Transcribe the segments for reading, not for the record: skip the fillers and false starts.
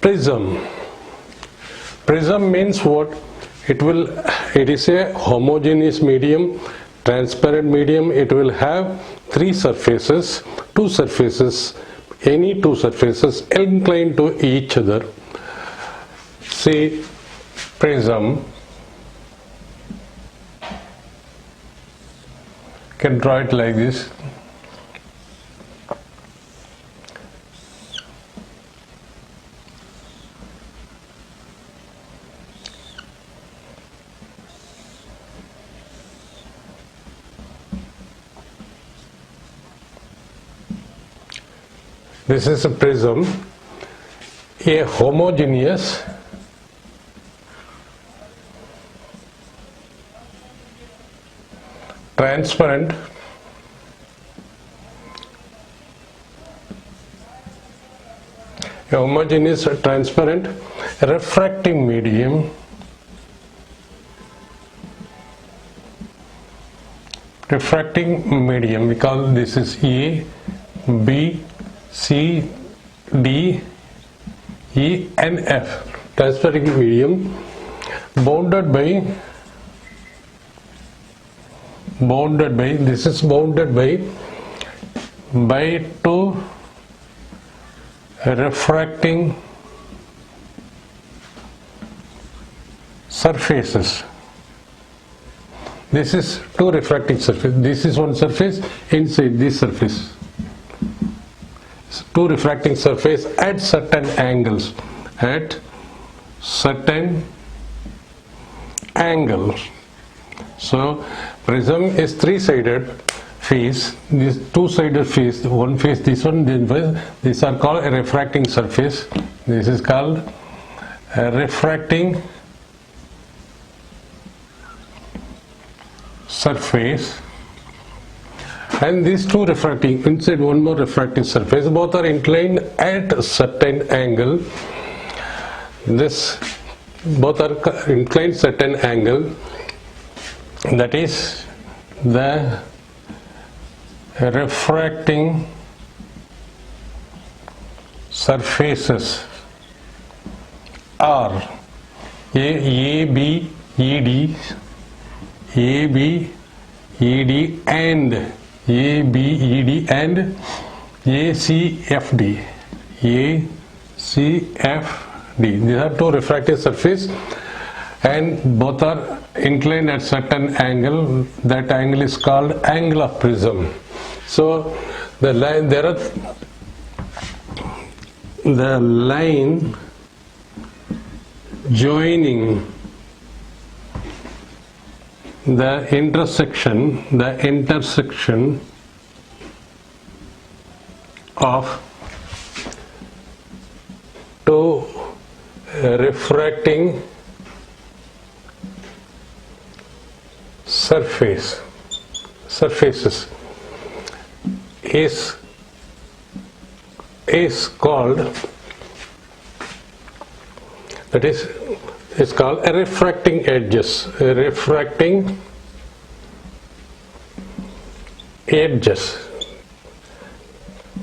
Prism. Prism means what? It is a homogeneous medium, transparent medium. It will have two surfaces, any two surfaces inclined to each other. See, prism, you can draw it like this. This is a prism, a homogeneous transparent refracting medium we call this is A, B, C, D, E and F. Transparent medium bounded by two refracting surfaces. This is two refracting surfaces. This is one surface inside this surface. Two refracting surface at certain angles. So prism is three-sided face. This two-sided face, one face, this one, these are called a refracting surface. This is called a refracting surface. And these two refracting, inside one more refracting surface, both are inclined at a certain angle. Both are inclined certain angle. That is the refracting surfaces are A, B, E, D, and A, B, E, D and A, C, F, D. A, C, F, D. These are two refractive surfaces and both are inclined at certain angle. That angle is called angle of prism. So the line joining the intersection of two refracting surfaces is called, that is, it's called a refracting edges.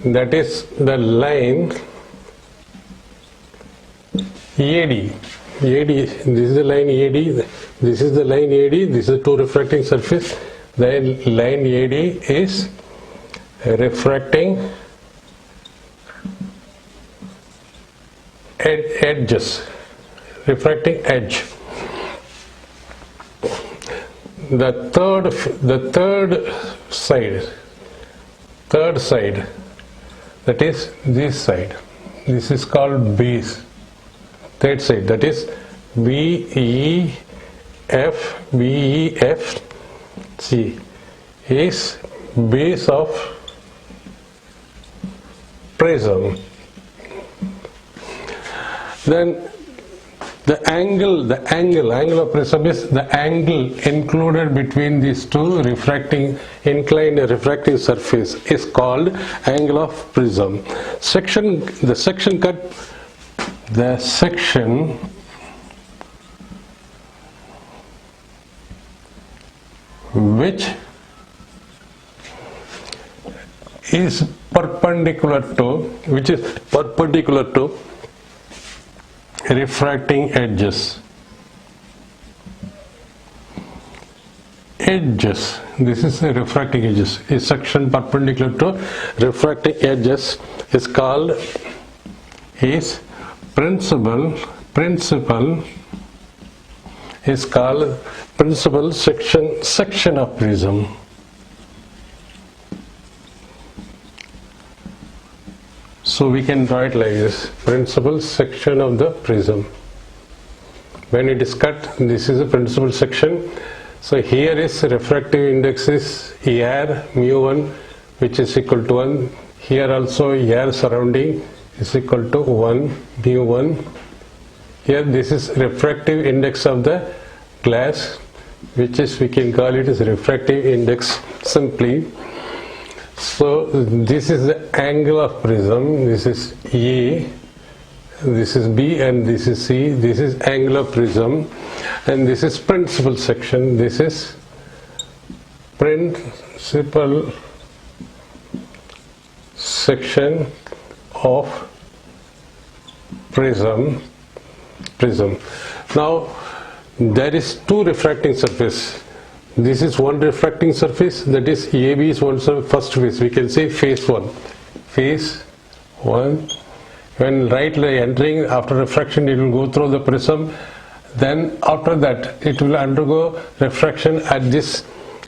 That is the line AD. This is the line AD. This is the line AD. This is two refracting surface. The line AD is refracting edges. Refracting edge. The third side, that is this side. This is called base. Third side, that is BEF C is base of prism. Then the angle of prism is the angle included between these two inclined refracting surface is called angle of prism. The section which is perpendicular to refracting edges. Edges, this is a refracting edges. A section perpendicular to refracting edges is called principal is called principal section of prism. So we can write like this: principal section of the prism. When it is cut, this is a principal section. So here is refractive index is AR mu1, which is equal to 1. Here also AR surrounding is equal to 1 mu1. Here this is refractive index of the glass, which is, we can call it as refractive index simply. So this is the angle of prism. This is A, this is B, and this is C. This is angle of prism, and this is principal section. This is principal section of prism. Now there is two refracting surface. This is one refracting surface, that is AB is one first phase. We can say phase 1. Phase 1. When light entering after refraction, it will go through the prism. Then after that, it will undergo refraction at this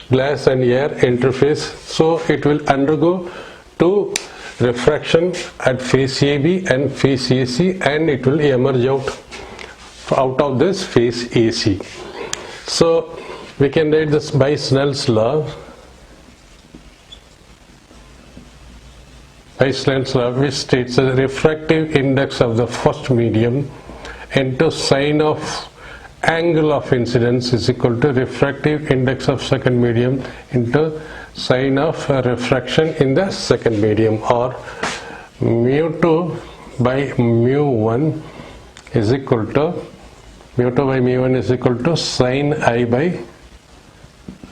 glass and air interface. So it will undergo two refraction at phase AB and phase AC, and it will emerge out of this phase AC. So we can write this by Snell's law. By Snell's law, which states the refractive index of the first medium into sine of angle of incidence is equal to refractive index of second medium into sine of refraction in the second medium, or mu2 by mu1 is equal to sine I by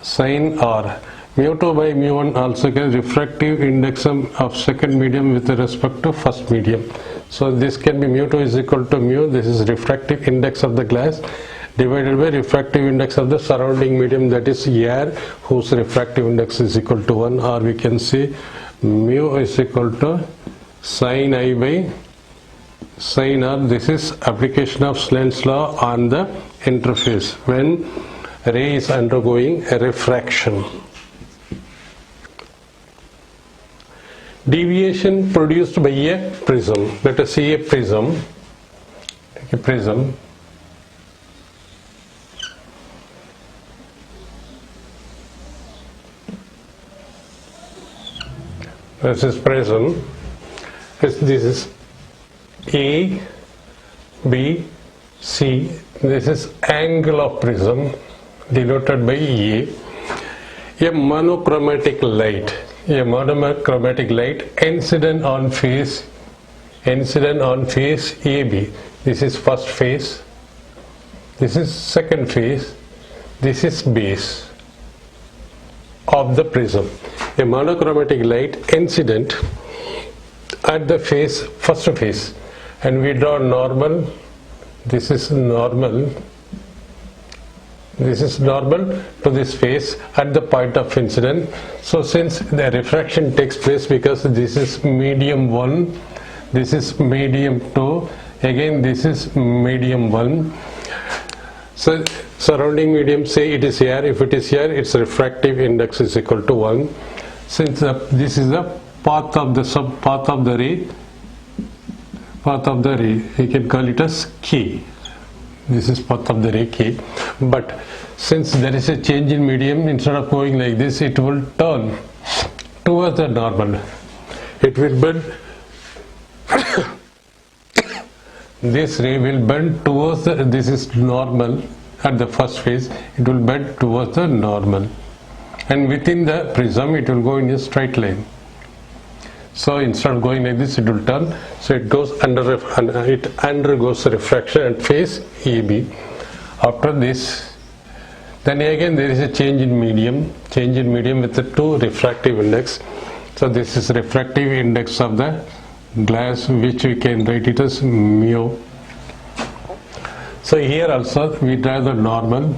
sine R. Mu2 by mu1 also gives refractive index of second medium with respect to first medium. So this can be mu2 is equal to mu, this is refractive index of the glass, divided by refractive index of the surrounding medium, that is air, whose refractive index is equal to 1, or we can say mu is equal to sine I by sine R. This is application of Snell's law on the interface when ray is undergoing a refraction. Deviation produced by a prism. Let us see a prism. Take a prism. This is prism. This is A, B, C. This is angle of prism denoted by A. A monochromatic light incident on phase AB. This is first phase, this is second phase, this is base of the prism. A monochromatic light incident at the first phase, and we draw normal. This is normal to this phase at the point of incident. So since the refraction takes place, because this is medium 1, this is medium 2, again this is medium 1. So surrounding medium, say it is here, if it is here, its refractive index is equal to 1. Since this is the path of the ray, we can call it as K. This is path of the ray K. But since there is a change in medium, instead of going like this, it will turn towards the normal. It will bend. This ray will bend towards this is normal at the first phase. It will bend towards the normal, and within the prism, it will go in a straight line. So instead of going like this, it will turn. So it goes it undergoes refraction at phase AB. After this, then again there is a change in medium with the 2 refractive index. So this is refractive index of the glass, which we can write it as mu. So here also we draw the normal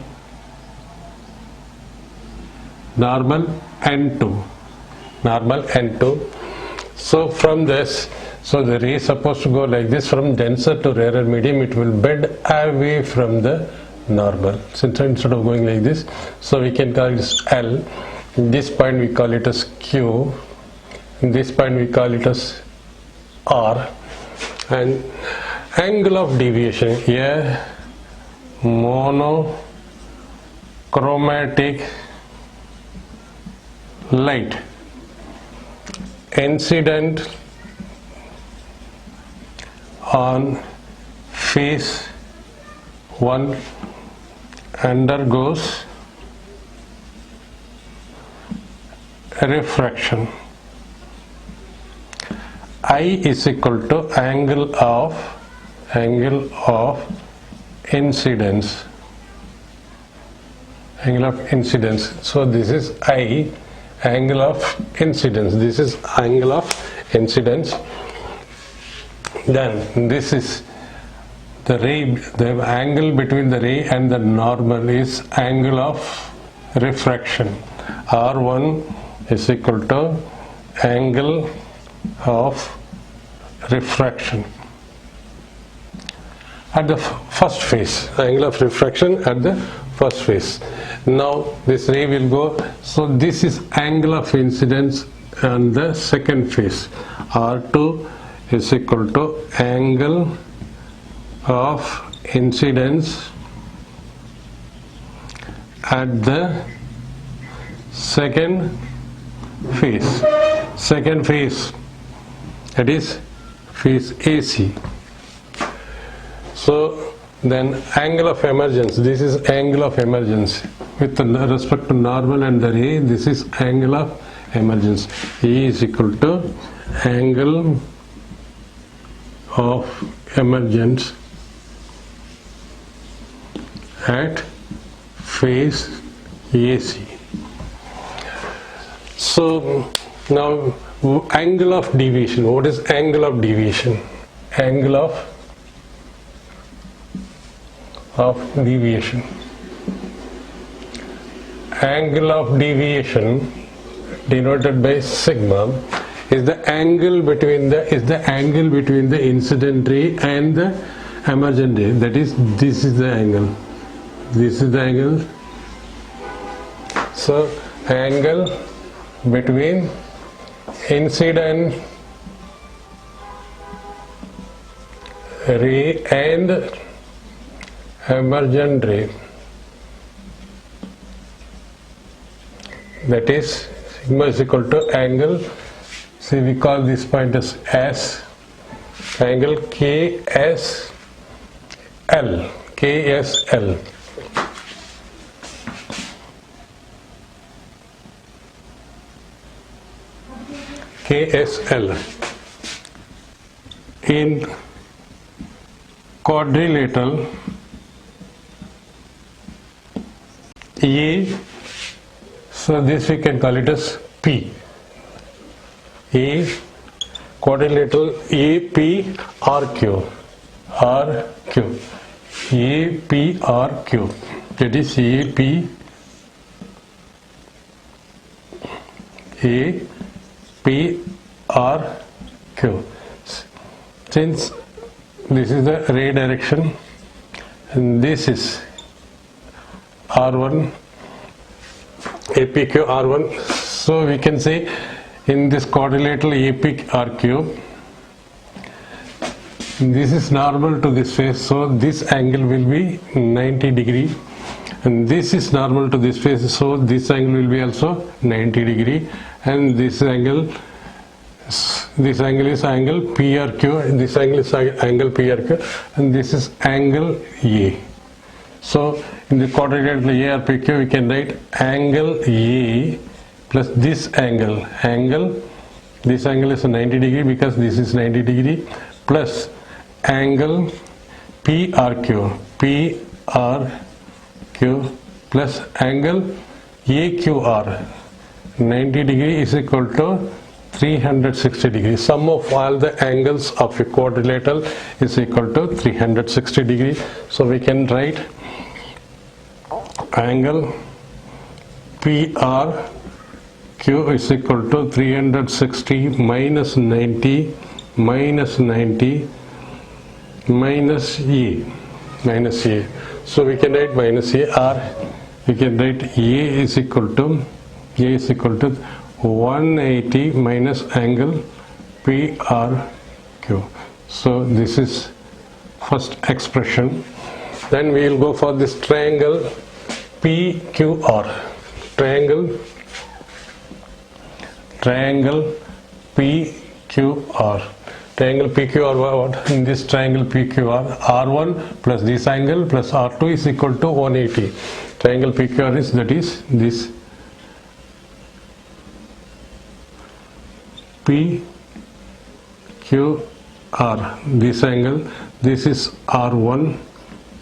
N2. So from this, so the ray is supposed to go like this, from denser to rarer medium, it will bend away from the normal. Since instead of going like this, so we can call it as L. This point we call it as Q. This point we call it as R. And angle of deviation here, monochromatic light incident on phase 1 undergoes refraction. I is equal to angle of incidence. So this is I, angle of incidence. This is angle of incidence. Then this is the ray, the angle between the ray and the normal is angle of refraction. R1 is equal to angle of refraction at the first phase, angle of refraction at the first phase. Now this ray will go, so this is angle of incidence on the second phase. R2 is equal to angle of incidence at the second phase. That is phase AC. So then angle of emergence, this is angle of emergence with respect to normal and the ray. This is angle of emergence. E is equal to angle of emergence at phase AC. So now angle of deviation. What is angle of deviation? Angle of deviation. Angle of deviation denoted by sigma is the angle between the incident ray and the emergent ray. That is, this is the angle. This is the angle. So angle between incident ray and emergent ray, that is sigma is equal to angle, say we call this point as S, angle KSL. In quadrilateral A, so this we can call it as P. A quadrilateral APRQ. APRQ. That is APRQ. Since this is the ray direction and this is R1, APQ R1, so we can say in this quadrilateral APRQ, this is normal to this face, so this angle will be 90 degree, and this is normal to this face, so this angle will be also 90 degree, and this angle is angle PRQ, and this angle is angle PRQ, and this is angle A. So in the quadrilateral ARPQ we can write angle A plus this angle, this angle is 90 degree because this is 90 degree, plus angle PRQ plus angle AQR 90 degree is equal to 360 degrees. Sum of all the angles of a quadrilateral is equal to 360 degrees. So we can write angle PRQ is equal to 360 minus 90 minus 90 minus A. So we can write minus A, or we can write A is equal to 180 minus angle PRQ. So this is first expression. Then we will go for this triangle PQR. Triangle PQR. Triangle PQR, what? In this triangle PQR, R1 plus this angle plus R2 is equal to 180. Triangle PQR is, that is this PQR, this angle, this is R1,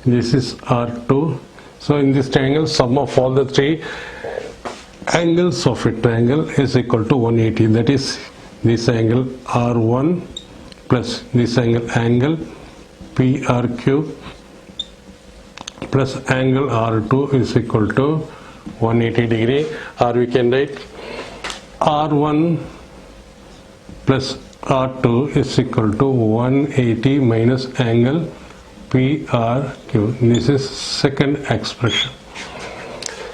this is R2. So in this triangle, sum of all the three angles of a triangle is equal to 180. That is this angle R1 plus this angle PRQ plus angle R2 is equal to 180 degree, or we can write R1 plus R2 is equal to 180 minus angle PRQ. This is second expression.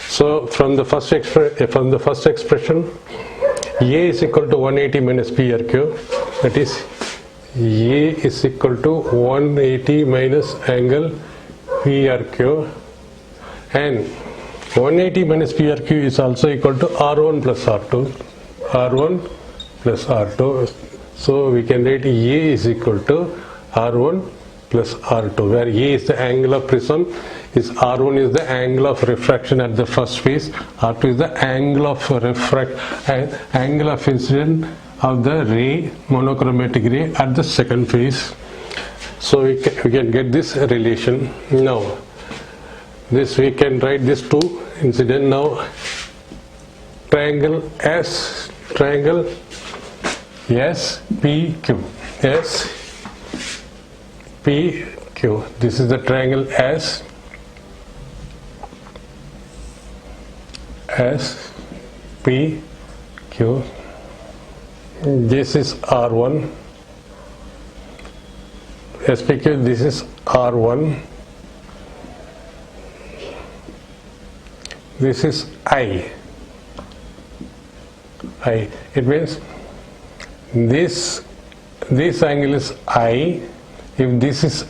So from the first expression, A is equal to 180 minus PRQ. That is A is equal to 180 minus angle PRQ, and 180 minus PRQ is also equal to R1 plus R2. R1 plus R2. So we can write A is equal to R1 plus R2, where A is the angle of prism, is R1 is the angle of refraction at the first phase, R2 is the angle of angle of incidence of the ray, monochromatic ray, at the second phase. So we can get this relation. Now this we can write this two incident. Now triangle SPQ. This is the triangle SPQ. This is R1. SPQ, this is R1. This is I. It means this angle is I. If this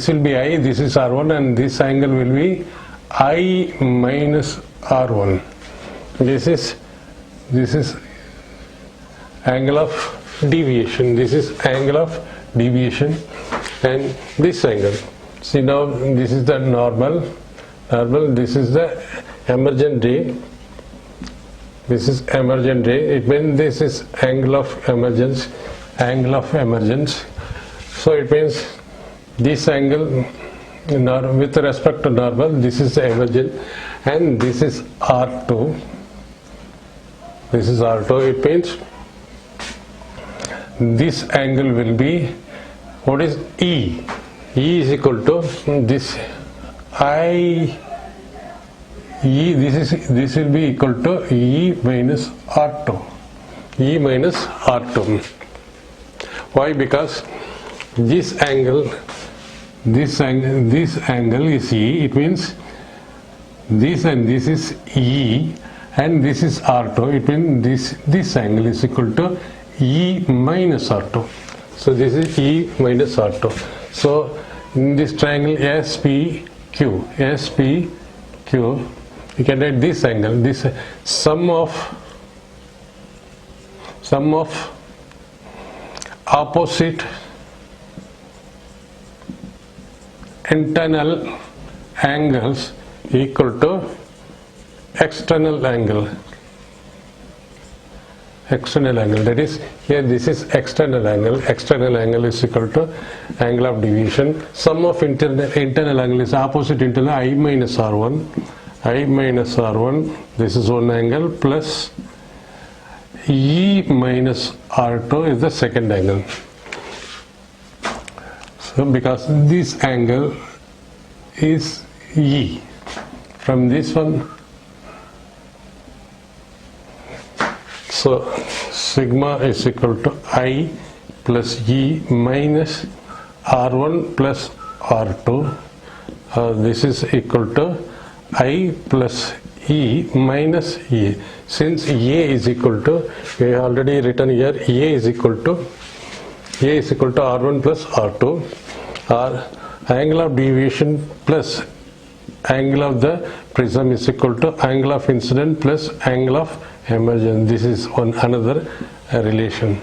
will be I, this is R1, and this angle will be I minus R1. This is angle of deviation. This is angle of deviation, and this angle. See, now this is the normal. This is the emergent ray. This is emergent ray. It means this is angle of emergence. So it means this angle, with respect to normal, this is the emergent, and this is R2. It means this angle will be, what is E? E is equal to this I. E, this will be equal to E minus R2. Why? Because this angle is E. It means this and this is E, and this is R2. It means this angle is equal to E minus R2. So this is E minus R2. So in this triangle SPQ, you can write this angle. This sum of opposite internal angles equal to external angle. That is, here this is external angle. External angle is equal to angle of deviation. Sum of internal angle is opposite internal, I minus R1. This is one angle, plus E minus R2 is the second angle. So because this angle is E, from this one, so sigma is equal to I plus E minus R1 plus R2. This is equal to I plus E minus E. Since A is equal to, we have already written here, A is equal to R1 plus R2, or angle of deviation plus angle of the prism is equal to angle of incident plus angle of emergence. This is one another relation.